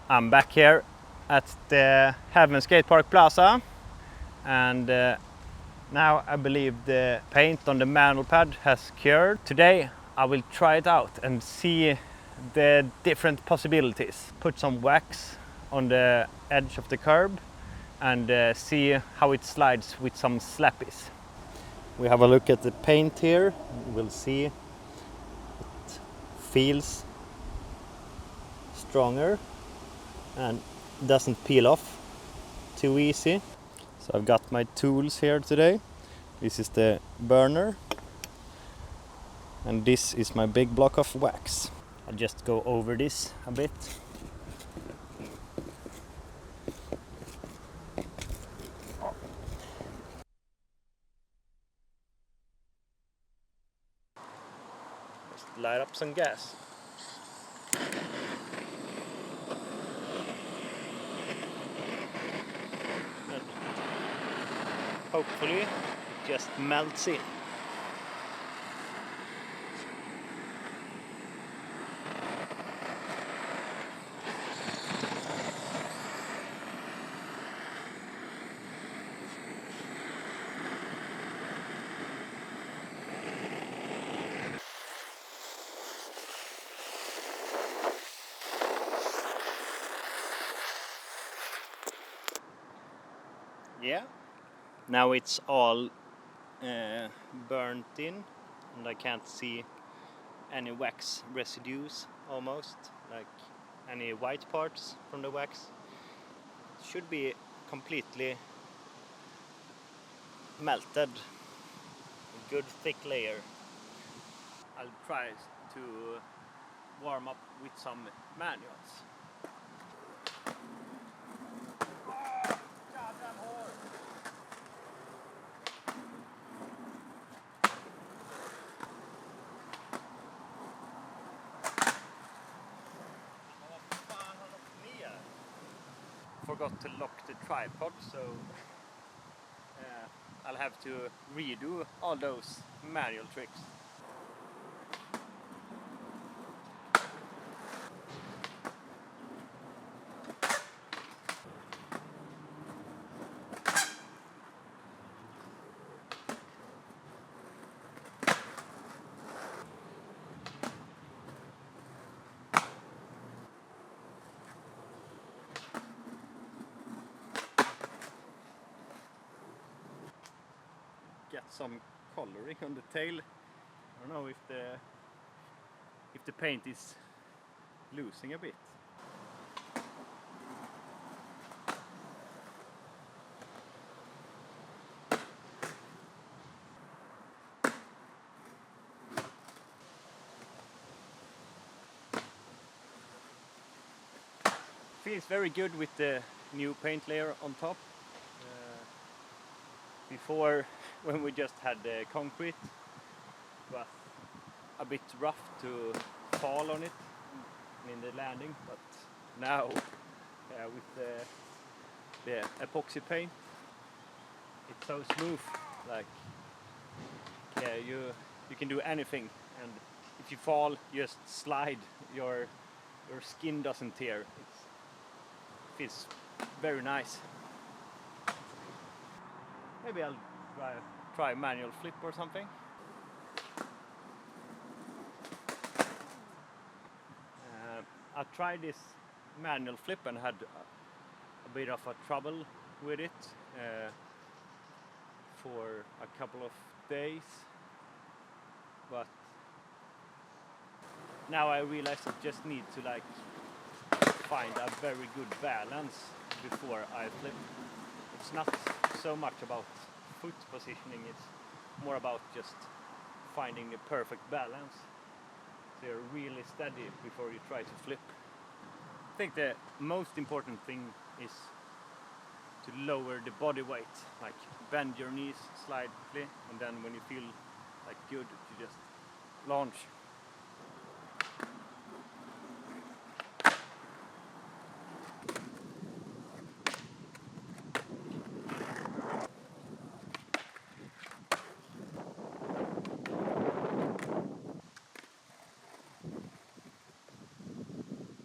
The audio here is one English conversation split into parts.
I'm back here at the Heaven Skatepark Plaza, and now I believe the paint on the manual pad has cured. Today I will try it out and see the different possibilities. Put some wax on the edge of the curb and see how it slides with some slappies. We have a look at the paint here. We'll see it feels stronger and doesn't peel off too easy. So I've got my tools here today. This is the burner and this is my big block of wax. I'll just go over this a bit. Just light up some gas. And hopefully it just melts in. Yeah, now it's all burnt in and I can't see any wax residues almost, like any white parts from the wax. It should be completely melted, a good thick layer. I'll try to warm up with some manuals. Forgot to lock the tripod, so I'll have to redo all those manual tricks. Get some coloring on the tail. I don't know if the paint is losing a bit. Feels very good with the new paint layer on top. Before, when we just had the concrete, it was a bit rough to fall on it in the landing, but now with the epoxy paint, it's so smooth. Like, yeah, you can do anything, and if you fall, you just slide. Your skin doesn't tear. It feels very nice. Maybe I'll try manual flip or something. I tried this manual flip and had a bit of a trouble with it for a couple of days, but now I realize I just need to like find a very good balance before I flip. It's not so much about foot positioning, it's more about just finding the perfect balance. So you're really steady before you try to flip. I think the most important thing is to lower the body weight, like bend your knees slightly, and then when you feel like good, you just launch.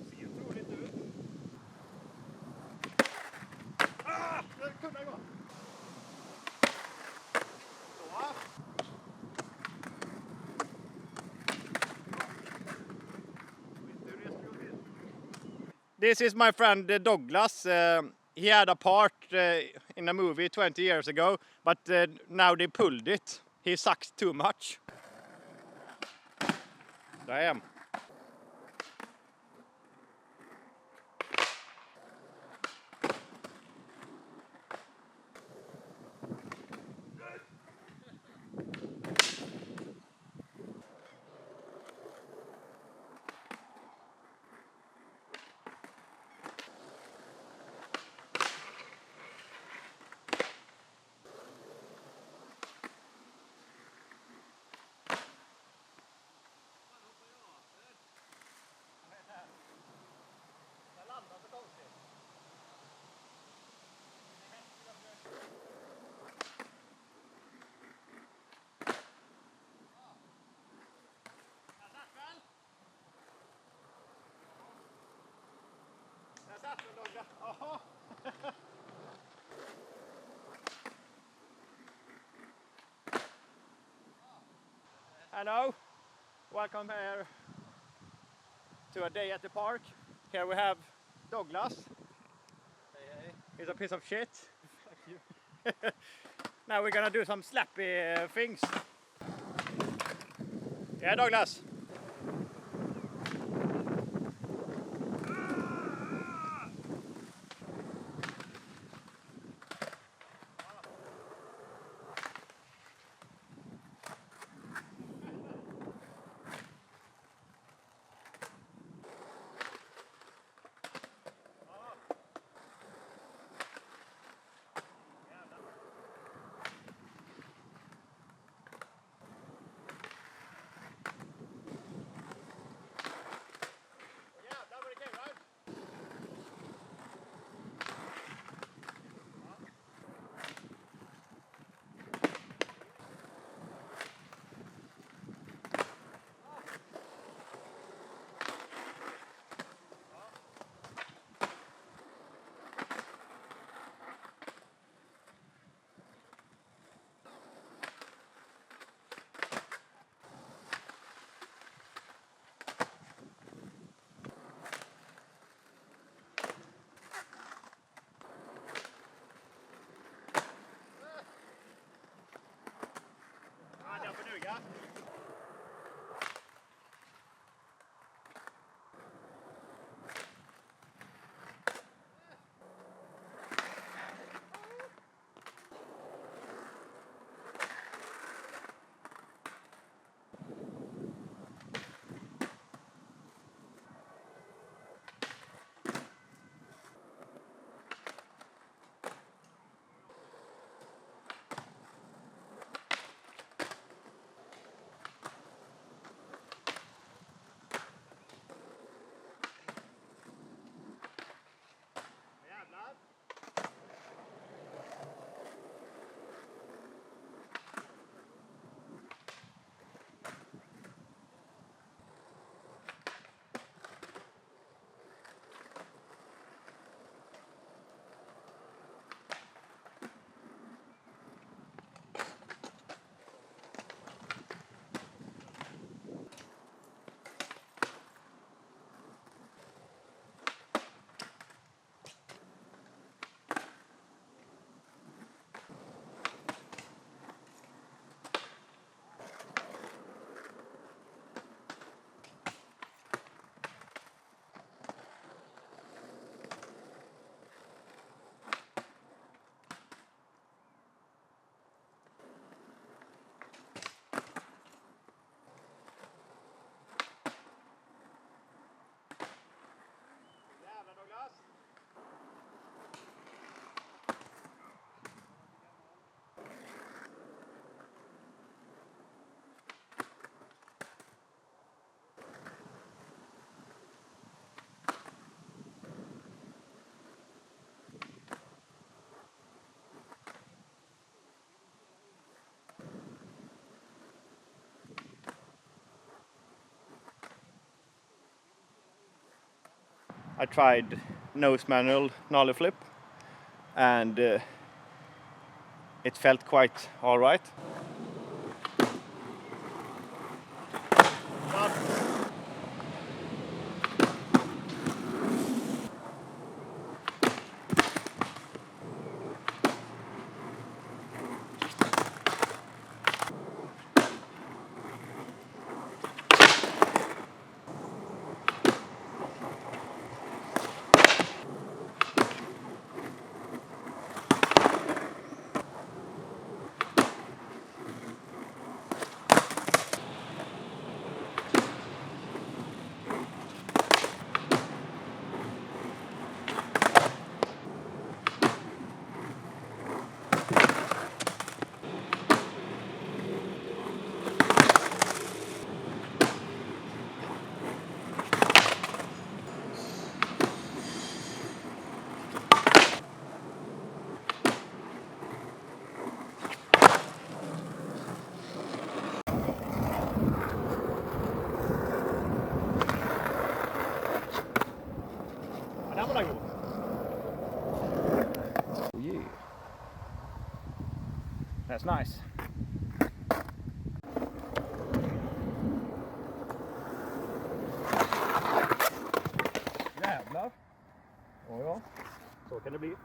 Ser otroligt ut. This is my friend Douglas. He had a part in a movie 20 years ago, but now they pulled it. He sucks too much. There I am. Hello, welcome here to a day at the park. Here we have Douglas. Hey. He's a piece of shit. Fuck you. Now we're gonna do some slappy things. Yeah, Douglas. I tried nose manual nollie flip, and it felt quite all right. var den god. Oh yeah. That's nice. Jävlar. Ja, så kan det bli.